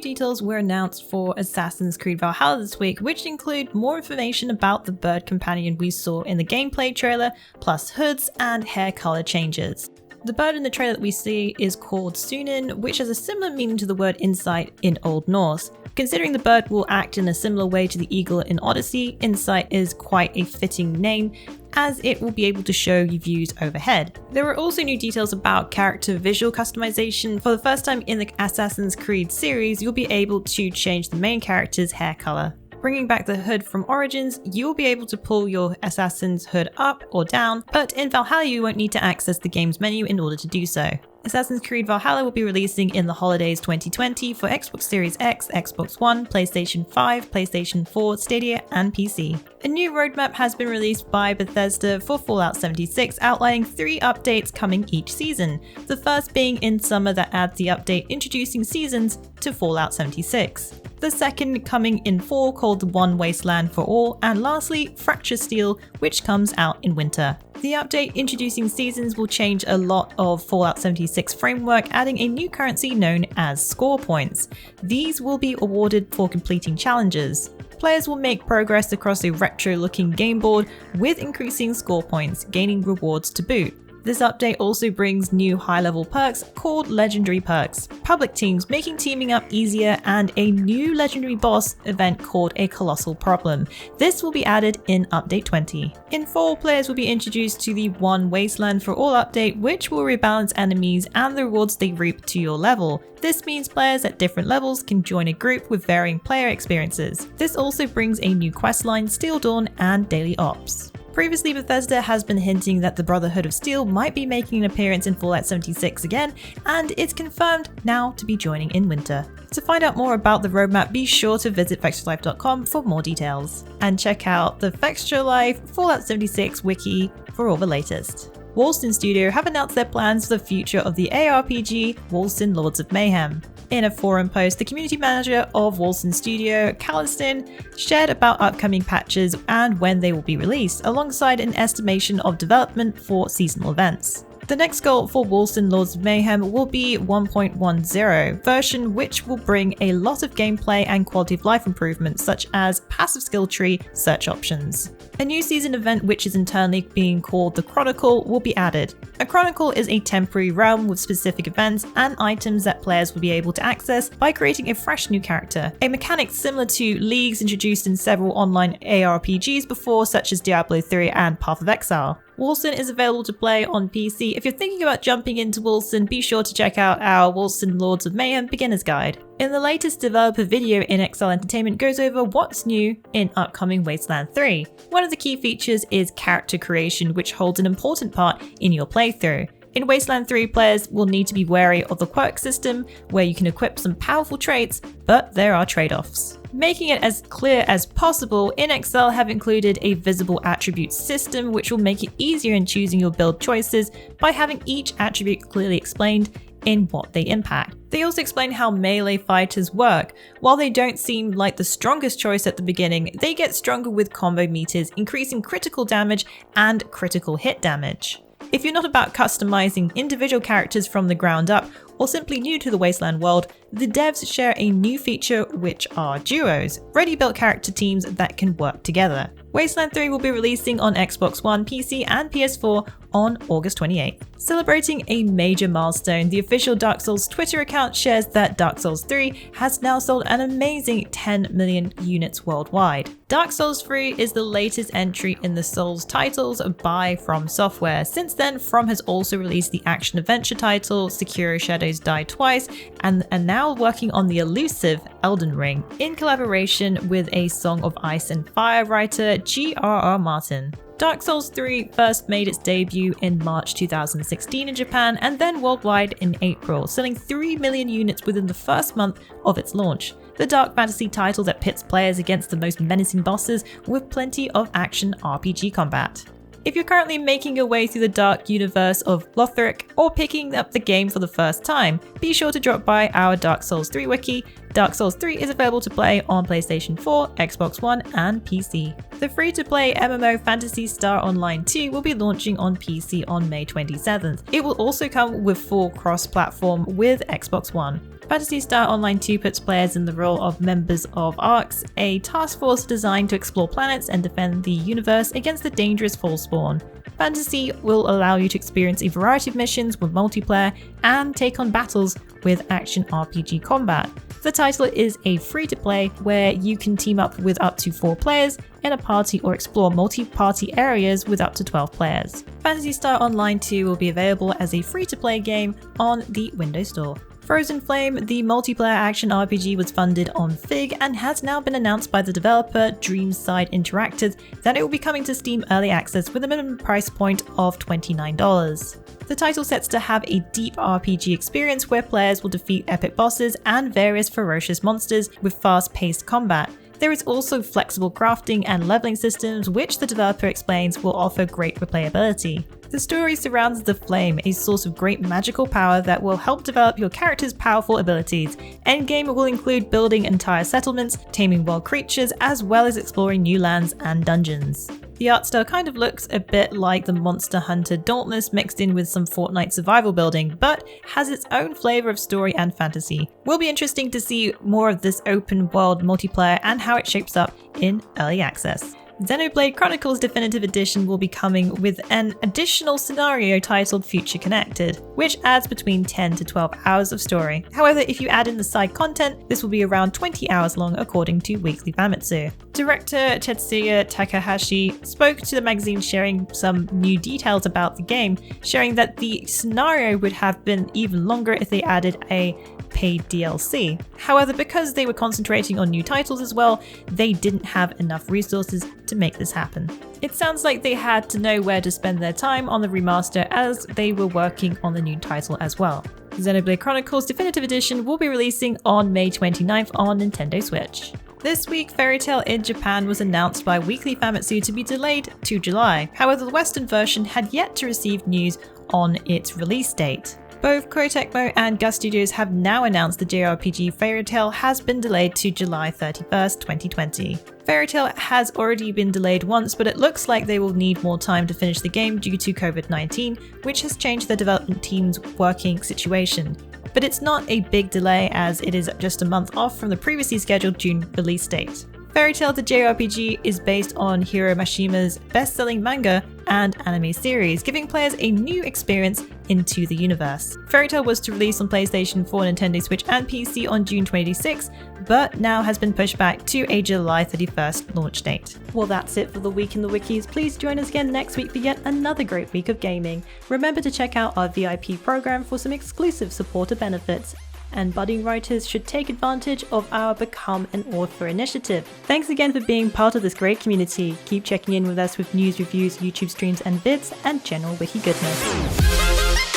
details were announced for Assassin's Creed Valhalla this week, which include more information about the bird companion we saw in the gameplay trailer, plus hoods and hair color changes. The bird in the trailer that we see is called Sunin, which has a similar meaning to the word insight in Old Norse. Considering the bird will act in a similar way to the eagle in Odyssey, Insight is quite a fitting name, as it will be able to show you views overhead. There were also new details about character visual customization. For the first time in the Assassin's Creed series, you'll be able to change the main character's hair color. Bringing back the hood from Origins, you'll be able to pull your assassin's hood up or down, but in Valhalla you won't need to access the game's menu in order to do so. Assassin's Creed Valhalla will be releasing in the holidays 2020 for Xbox Series X, Xbox One, PlayStation 5, PlayStation 4, Stadia, and PC. A new roadmap has been released by Bethesda for Fallout 76, outlining 3 updates coming each season, the first being in summer that adds the update introducing seasons to Fallout 76. The second coming in fall called One Wasteland for All, and lastly Fracture Steel, which comes out in winter. The update introducing seasons will change a lot of Fallout 76 framework, adding a new currency known as score points. These will be awarded for completing challenges. Players will make progress across a retro-looking game board with increasing score points, gaining rewards to boot. This update also brings new high-level perks called Legendary Perks, public teams making teaming up easier, and a new legendary boss event called a Colossal Problem. This will be added in Update 20. In fall, players will be introduced to the One Wasteland for All update, which will rebalance enemies and the rewards they reap to your level. This means players at different levels can join a group with varying player experiences. This also brings a new questline, Steel Dawn, and Daily Ops. Previously, Bethesda has been hinting that the Brotherhood of Steel might be making an appearance in Fallout 76 again, and it's confirmed now to be joining in winter. To find out more about the roadmap, be sure to visit Fextralife.com for more details. And check out the Fextralife Fallout 76 wiki for all the latest. Wolcen Studio have announced their plans for the future of the ARPG Wolcen Lords of Mayhem. In a forum post, the community manager of Wolcen Studio, Calliston, shared about upcoming patches and when they will be released, alongside an estimation of development for seasonal events. The next goal for Wolcen Lords of Mayhem will be 1.10 version, which will bring a lot of gameplay and quality of life improvements such as passive skill tree search options. A new season event, which is internally being called the Chronicle, will be added. A Chronicle is a temporary realm with specific events and items that players will be able to access by creating a fresh new character, a mechanic similar to leagues introduced in several online ARPGs before, such as Diablo 3 and Path of Exile. Wolcen is available to play on PC. If you're thinking about jumping into Wolcen, be sure to check out our Wolcen Lords of Mayhem Beginner's Guide. In the latest developer video, InXL Entertainment goes over what's new in upcoming Wasteland 3. One of the key features is character creation, which holds an important part in your playthrough. In Wasteland 3, players will need to be wary of the quirk system, where you can equip some powerful traits, but there are trade-offs. Making it as clear as possible, InXL have included a visible attribute system, which will make it easier in choosing your build choices by having each attribute clearly explained in what they impact. They also explain how melee fighters work. While they don't seem like the strongest choice at the beginning, they get stronger with combo meters, increasing critical damage and critical hit damage. If you're not about customizing individual characters from the ground up, or simply new to the Wasteland world, the devs share a new feature, which are duos, ready-built character teams that can work together. Wasteland 3 will be releasing on Xbox One, PC, and PS4 on August 28th. Celebrating a major milestone, the official Dark Souls Twitter account shares that Dark Souls 3 has now sold an amazing 10 million units worldwide. Dark Souls 3 is the latest entry in the Souls titles by From Software. Since then, From has also released the action-adventure title Sekiro Shadows Die Twice, and are now working on the elusive Elden Ring, in collaboration with a Song of Ice and Fire writer G.R.R. Martin. Dark Souls 3 first made its debut in March 2016 in Japan and then worldwide in April, selling 3 million units within the first month of its launch. The dark fantasy title that pits players against the most menacing bosses with plenty of action RPG combat. If you're currently making your way through the dark universe of Lothric or picking up the game for the first time, be sure to drop by our Dark Souls 3 wiki. Dark Souls 3 is available to play on PlayStation 4, Xbox One, and PC. The free-to-play MMO Phantasy Star Online 2 will be launching on PC on May 27th. It will also come with full cross-platform with Xbox One. Phantasy Star Online 2 puts players in the role of members of ARX, a task force designed to explore planets and defend the universe against the dangerous fall spawn. Fantasy will allow you to experience a variety of missions with multiplayer and take on battles with action RPG combat. The title is a free-to-play where you can team up with up to 4 players in a party or explore multi-party areas with up to 12 players. Phantasy Star Online 2 will be available as a free-to-play game on the Windows Store. Frozen Flame, the multiplayer action RPG, was funded on Fig and has now been announced by the developer Dreamside Interactive that it will be coming to Steam Early Access with a minimum price point of $29. The title sets to have a deep RPG experience where players will defeat epic bosses and various ferocious monsters with fast-paced combat. There is also flexible crafting and leveling systems, which the developer explains will offer great replayability. The story surrounds the flame, a source of great magical power that will help develop your character's powerful abilities. Endgame will include building entire settlements, taming wild creatures, as well as exploring new lands and dungeons. The art style kind of looks a bit like the Monster Hunter Dauntless mixed in with some Fortnite survival building, but has its own flavour of story and fantasy. Will be interesting to see more of this open world multiplayer and how it shapes up in early access. Xenoblade Chronicles Definitive Edition will be coming with an additional scenario titled Future Connected, which adds between 10 to 12 hours of story. However, if you add in the side content, this will be around 20 hours long according to Weekly Famitsu. Director Tetsuya Takahashi spoke to the magazine sharing some new details about the game, sharing that the scenario would have been even longer if they added a paid DLC. However, because they were concentrating on new titles as well, they didn't have enough resources to make this happen. It sounds like they had to know where to spend their time on the remaster as they were working on the new title as well. Xenoblade Chronicles Definitive Edition will be releasing on May 29th on Nintendo Switch. This week, Fairy Tail in Japan was announced by Weekly Famitsu to be delayed to July. However, the Western version had yet to receive news on its release date. Both Koei Tecmo and Gus Studios have now announced the JRPG Fairy Tail has been delayed to July 31st, 2020. Fairy Tail has already been delayed once, but it looks like they will need more time to finish the game due to COVID-19, which has changed the development team's working situation. But it's not a big delay as it is just a month off from the previously scheduled June release date. Fairy Tail the JRPG is based on Hiro Mashima's best-selling manga and anime series, giving players a new experience into the universe. Fairy Tail was to release on PlayStation 4, Nintendo Switch and PC on June 26, but now has been pushed back to a July 31st launch date. Well, that's it for the Week in the Wikis. Please join us again next week for yet another great week of gaming. Remember to check out our VIP program for some exclusive supporter benefits. And budding writers should take advantage of our Become an Author initiative. Thanks again for being part of this great community. Keep checking in with us with news, reviews, YouTube streams and vids, and general wiki goodness.